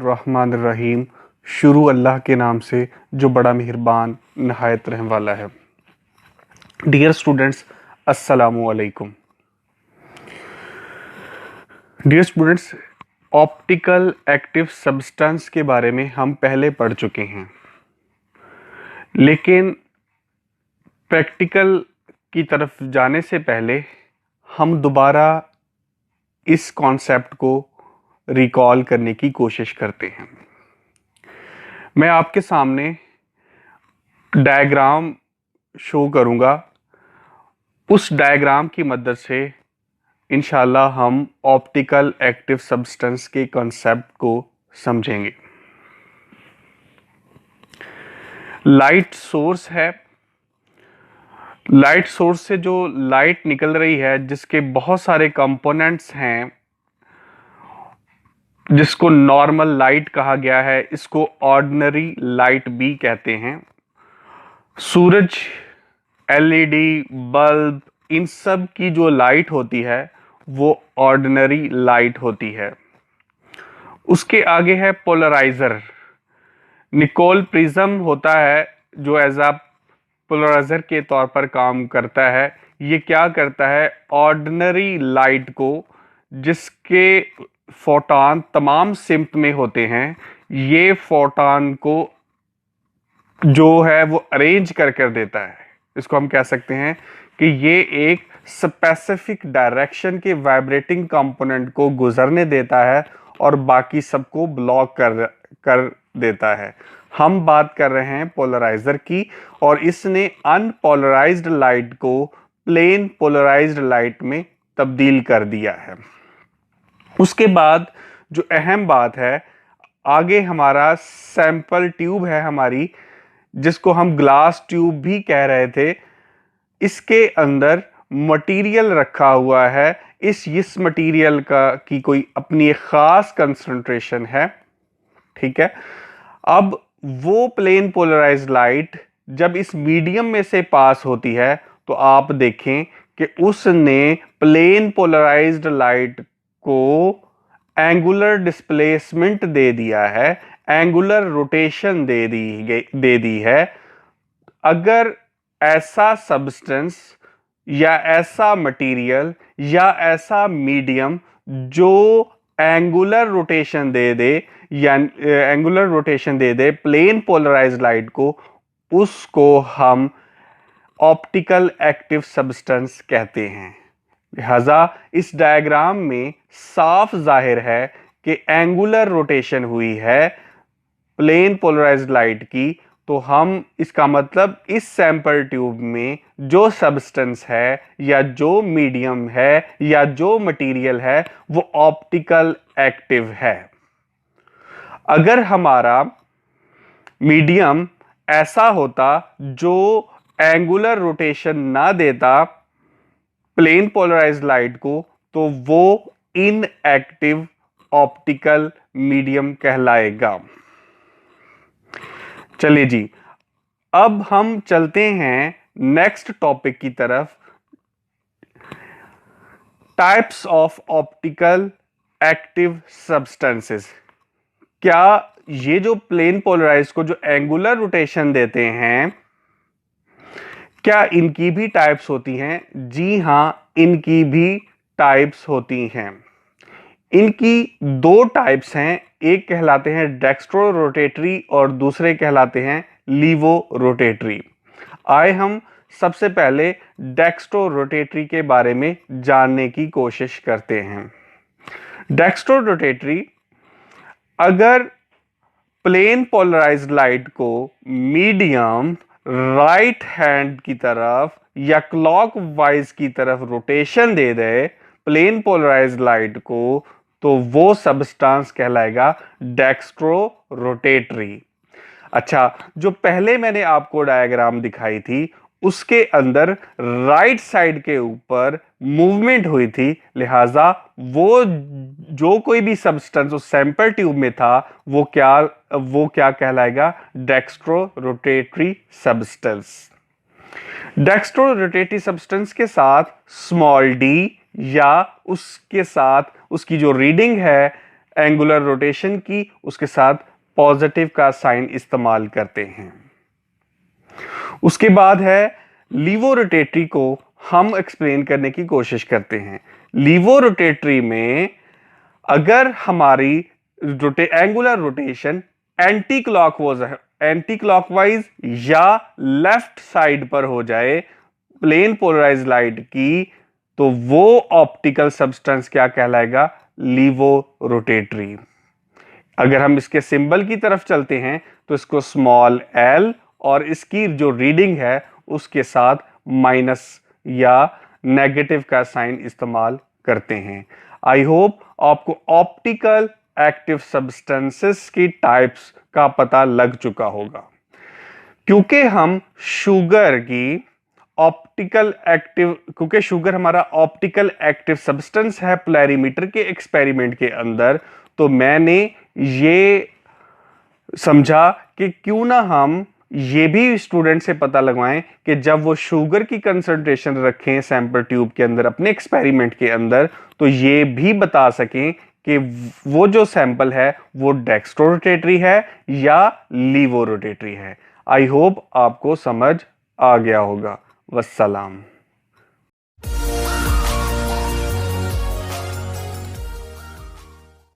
बिस्मिल्लाहिर्रहमानिर्रहीम। शुरू अल्लाह के नाम से जो बड़ा मेहरबान नहायत रहम वाला है। डियर स्टूडेंट्स, अस्सलामु अलैकुम। Dear students, optical active substance के बारे में हम पहले पढ़ चुके हैं, लेकिन प्रैक्टिकल की तरफ जाने से पहले हम दोबारा इस कॉन्सेप्ट को रिकॉल करने की कोशिश करते हैं। मैं आपके सामने डायग्राम शो करूंगा। उस डायग्राम की मदद से इंशाल्लाह हम ऑप्टिकल एक्टिव सब्सटेंस के कॉन्सेप्ट को समझेंगे। लाइट सोर्स है। लाइट सोर्स से जो लाइट निकल रही है, जिसके बहुत सारे कंपोनेंट्स हैं, जिसको नॉर्मल लाइट कहा गया है, इसको ऑर्डिनरी लाइट भी कहते हैं। सूरज, एलईडी बल्ब, इन सब की जो लाइट होती है वो ऑर्डिनरी लाइट होती है। उसके आगे है पोलराइजर। निकोल प्रिज्म होता है जो एज अ पोलराइजर के तौर पर काम करता है। ये क्या करता है? ऑर्डिनरी लाइट को, जिसके फोटॉन तमाम सिम्त में होते हैं, ये फोटॉन को जो है वो अरेंज कर देता है। इसको हम कह सकते हैं कि ये एक स्पेसिफिक डायरेक्शन के वाइब्रेटिंग कंपोनेंट को गुजरने देता है और बाकी सबको ब्लॉक कर देता है। हम बात कर रहे हैं पोलराइजर की, और इसने अनपोलराइज्ड लाइट को प्लेन पोलराइज्ड लाइट में तब्दील कर दिया है। उसके बाद जो अहम बात है, आगे हमारा सैंपल ट्यूब है हमारी, जिसको हम ग्लास ट्यूब भी कह रहे थे। इसके अंदर मटेरियल रखा हुआ है। इस मटेरियल की कोई अपनी एक खास कंसंट्रेशन है, ठीक है। अब वो प्लेन पोलराइज्ड लाइट जब इस मीडियम में से पास होती है, तो आप देखें कि उसने प्लेन पोलराइज्ड लाइट को एंगुलर डिस्प्लेसमेंट दे दिया है, एंगुलर रोटेशन दे दी है। अगर ऐसा सब्सटेंस या ऐसा मटेरियल या ऐसा मीडियम जो एंगुलर रोटेशन दे दे प्लेन पोलराइज्ड लाइट को, उसको हम ऑप्टिकल एक्टिव सब्सटेंस कहते हैं। लिहाजा इस डायग्राम में साफ जाहिर है कि एंगुलर रोटेशन हुई है प्लेन पोलराइज्ड लाइट की, तो हम इसका मतलब इस सैंपल ट्यूब में जो सब्सटेंस है या जो मीडियम है या जो मटेरियल है वो ऑप्टिकल एक्टिव है। अगर हमारा मीडियम ऐसा होता जो एंगुलर रोटेशन ना देता प्लेन पोलराइज्ड लाइट को, तो वो इनएक्टिव ऑप्टिकल मीडियम कहलाएगा। चलिए जी, अब हम चलते हैं नेक्स्ट टॉपिक की तरफ। Types of optical active substances. क्या ये जो प्लेन पोलराइज को जो एंगुलर रोटेशन देते हैं, क्या इनकी भी टाइप्स होती हैं? जी हां, इनकी भी टाइप्स होती हैं। इनकी दो टाइप्स हैं, एक कहलाते हैं डेक्स्ट्रो रोटेटरी और दूसरे कहलाते हैं लीवो रोटेटरी। आए हम सबसे पहले डेक्स्ट्रो रोटेटरी के बारे में जानने की कोशिश करते हैं। डेक्स्ट्रो रोटेटरी, अगर प्लेन पोलराइज्ड लाइट को मीडियम राइट हैंड की तरफ या क्लॉकवाइज की तरफ रोटेशन दे दे प्लेन पोलराइज्ड लाइट को, तो वो सब्सटेंस कहलाएगा डेक्स्ट्रो रोटेटरी। अच्छा, जो पहले मैंने आपको डायग्राम दिखाई थी, उसके अंदर राइट साइड के ऊपर मूवमेंट हुई थी, लिहाजा वो जो कोई भी सब्सटेंस उस सैंपल ट्यूब में था वो क्या कहलाएगा? Dextrorotatory substance. Dextrorotatory substance के साथ स्मॉल डी या उसके साथ उसकी जो रीडिंग है एंगुलर रोटेशन की, उसके साथ पॉजिटिव का साइन इस्तेमाल करते हैं। उसके बाद है लीवो रोटेटरी को हम एक्सप्लेन करने की कोशिश करते हैं। लीवो रोटेटरी में अगर हमारी एंगुलर रोटेशन एंटी क्लॉकवाइज या लेफ्ट साइड पर हो जाए प्लेन पोलराइज लाइट की, तो वो ऑप्टिकल सब्सटेंस क्या कहलाएगा? Laevorotatory. अगर हम इसके सिंबल की तरफ चलते हैं तो इसको स्मॉल एल और इसकी जो रीडिंग है उसके साथ माइनस या नेगेटिव का साइन इस्तेमाल करते हैं। आई होप आपको ऑप्टिकल एक्टिव सब्सटेंसेस की टाइप्स का पता लग चुका होगा। क्योंकि हम शुगर की क्योंकि शुगर हमारा ऑप्टिकल एक्टिव सब्सटेंस है पोलैरिमीटर के एक्सपेरिमेंट के अंदर, तो मैंने ये समझा कि क्यों ना हम ये भी स्टूडेंट से पता लगवाएं कि जब वो शुगर की कंसंट्रेशन रखें सैंपल ट्यूब के अंदर अपने एक्सपेरिमेंट के अंदर, तो ये भी बता सकें कि वो जो सैंपल है वो डेक्स्ट्रो रोटेटरी है या लीवो रोटेटरी है। आई होप आपको समझ आ गया होगा। वस्सलाम।